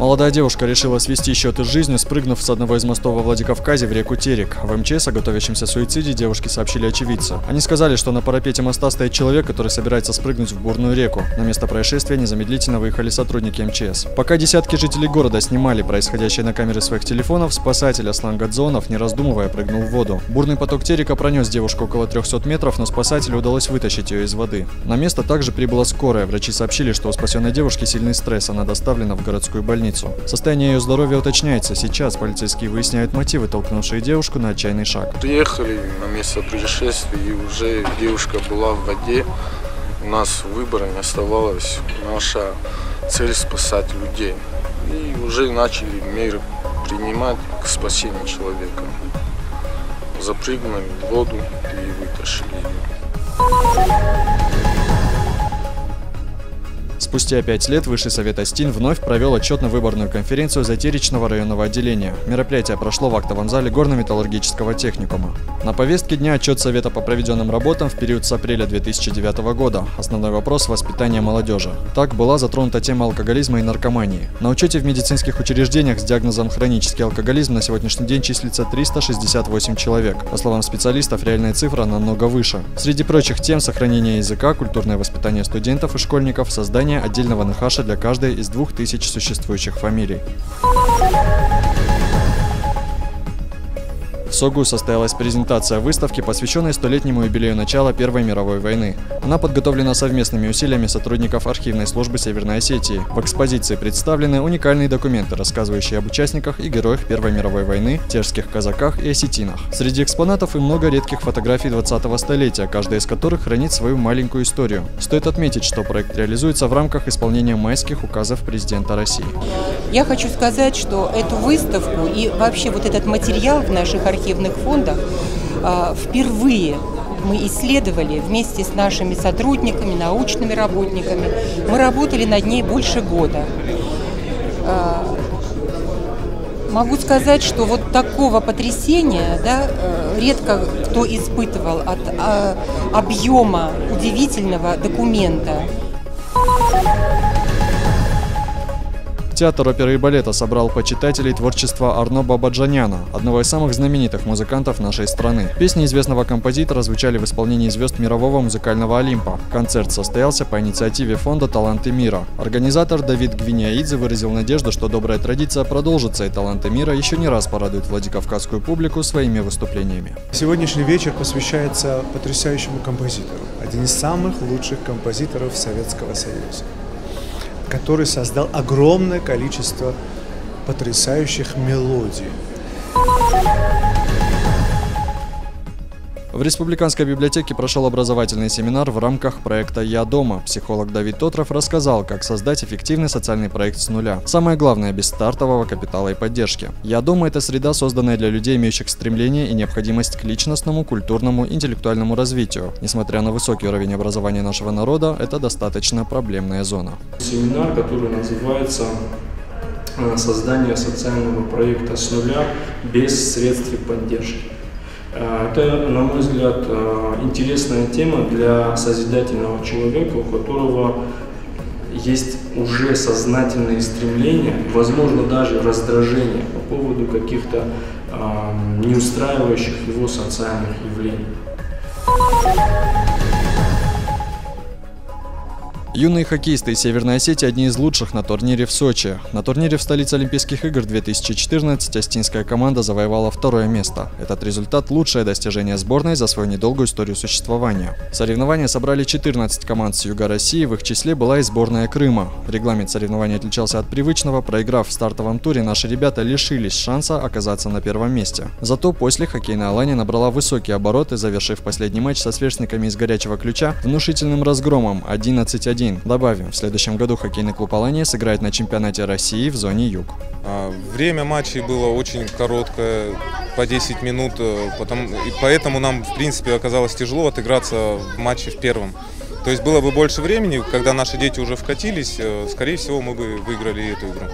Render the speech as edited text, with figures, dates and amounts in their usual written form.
Молодая девушка решила свести счеты с жизнью, спрыгнув с одного из мостов во Владикавказе в реку Терек. В МЧС о готовящемся суициде девушке сообщили очевидцы. Они сказали, что на парапете моста стоит человек, который собирается спрыгнуть в бурную реку. На место происшествия незамедлительно выехали сотрудники МЧС. Пока десятки жителей города снимали происходящее на камеры своих телефонов, спасатель Аслан Гадзонов, не раздумывая, прыгнул в воду. Бурный поток Терека пронес девушку около 300 метров, но спасателю удалось вытащить ее из воды. На место также прибыла скорая. Врачи сообщили, что у спасенной девушки сильный стресс, она доставлена в городскую больницу. Состояние ее здоровья уточняется. Сейчас полицейские выясняют мотивы, толкнувшие девушку на отчаянный шаг. Приехали на место происшествия, и уже девушка была в воде. У нас выбора не оставалось. Наша цель — спасать людей. И уже начали меры принимать к спасению человека. Запрыгнули в воду и вытащили ее. Спустя 5 лет Высший совет Остин вновь провел отчетно-выборную конференцию Затеречного районного отделения. Мероприятие прошло в актовом зале горно-металлургического техникума. На повестке дня отчет Совета по проведенным работам в период с апреля 2009 года. Основной вопрос – воспитание молодежи. Так была затронута тема алкоголизма и наркомании. На учете в медицинских учреждениях с диагнозом хронический алкоголизм на сегодняшний день числится 368 человек. По словам специалистов, реальная цифра намного выше. Среди прочих тем – сохранение языка, культурное воспитание студентов и школьников, создание отдельного НХАШа для каждой из 2000 существующих фамилий. В СОГУ состоялась презентация выставки, посвященной столетнему юбилею начала Первой мировой войны. Она подготовлена совместными усилиями сотрудников архивной службы Северной Осетии. В экспозиции представлены уникальные документы, рассказывающие об участниках и героях Первой мировой войны, терских казаках и осетинах. Среди экспонатов и много редких фотографий 20-го столетия, каждая из которых хранит свою маленькую историю. Стоит отметить, что проект реализуется в рамках исполнения майских указов президента России. Я хочу сказать, что эту выставку и вообще вот этот материал в наших архивных фондах впервые мы исследовали вместе с нашими сотрудниками, научными работниками. Мы работали над ней больше года. Могу сказать, что вот такого потрясения, редко кто испытывал от объема удивительного документа. Театр оперы и балета собрал почитателей творчества Арно Бабаджаняна, одного из самых знаменитых музыкантов нашей страны. Песни известного композитора звучали в исполнении звезд мирового музыкального Олимпа. Концерт состоялся по инициативе фонда «Таланты мира». Организатор Давид Гвиняидзе выразил надежду, что добрая традиция продолжится, и «Таланты мира» еще не раз порадуют владикавказскую публику своими выступлениями. Сегодняшний вечер посвящается потрясающему композитору, один из самых лучших композиторов Советского Союза, который создал огромное количество потрясающих мелодий. В Республиканской библиотеке прошел образовательный семинар в рамках проекта «Я дома». Психолог Давид Тотров рассказал, как создать эффективный социальный проект с нуля. Самое главное – без стартового капитала и поддержки. «Я дома» – это среда, созданная для людей, имеющих стремление и необходимость к личностному, культурному, интеллектуальному развитию. Несмотря на высокий уровень образования нашего народа, это достаточно проблемная зона. Семинар, который называется «Создание социального проекта с нуля без средств и поддержки». Это, на мой взгляд, интересная тема для созидательного человека, у которого есть уже сознательные стремления, возможно, даже раздражение по поводу каких-то не устраивающих его социальных явлений. Юные хоккеисты из Северной Осетии – одни из лучших на турнире в Сочи. На турнире в столице Олимпийских игр 2014 остинская команда завоевала 2-е место. Этот результат – лучшее достижение сборной за свою недолгую историю существования. Соревнования собрали 14 команд с юга России, в их числе была и сборная Крыма. Регламент соревнований отличался от привычного. Проиграв в стартовом туре, наши ребята лишились шанса оказаться на 1-м месте. Зато после хоккейная Алания набрала высокие обороты, завершив последний матч со сверстниками из горячего ключа внушительным разгромом 11-1. Добавим, в следующем году хоккейный клуб «Алания» сыграет на чемпионате России в зоне юг. Время матчей было очень короткое, по 10 минут, и поэтому нам, в принципе, оказалось тяжело отыграться в матче в первом. То есть было бы больше времени, когда наши дети уже вкатились, скорее всего, мы бы выиграли эту игру.